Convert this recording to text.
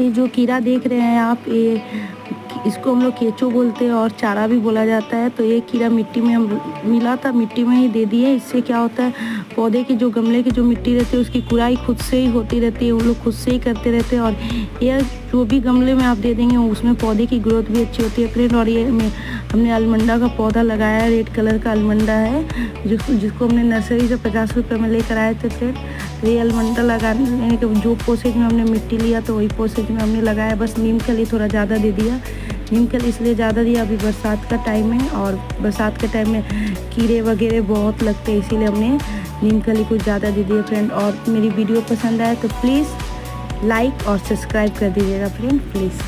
ये जो कीड़ा देख रहे हैं आप, ये इसको हम लोग केचो बोलते हैं और चारा भी बोला जाता है। तो ये कीड़ा मिट्टी में हम मिला था, मिट्टी में ही दे दिए। इससे क्या होता है, पौधे की जो गमले की जो मिट्टी रहती है उसकी कुड़ाई खुद से ही होती रहती है, वो लोग खुद से ही करते रहते हैं। और ये जो भी गमले में आप दे देंगे उसमें पौधे की ग्रोथ भी अच्छी होती है फ्रेंड। और ये हमने अलमंडा का पौधा लगाया है, रेड कलर का अलमंडा है जिसको हमने नर्सरी से 50 रुपये में लेकर आए थे फ्रेंड। तो ये अलमंडा लगाने के जो पोसेज में हमने मिट्टी लिया तो वही पोसेज में हमने लगाया। बस नीम खली थोड़ा ज़्यादा दे दिया, नीम खली इसलिए ज़्यादा दिया, अभी बरसात का टाइम है और बरसात के टाइम में कीड़े वगैरह बहुत लगते हैं, इसीलिए हमने नीम खली कुछ ज़्यादा दे दिया फ्रेंड। और मेरी वीडियो पसंद आए तो प्लीज़ लाइक और सब्सक्राइब कर दीजिएगा फ्रेंड, प्लीज़।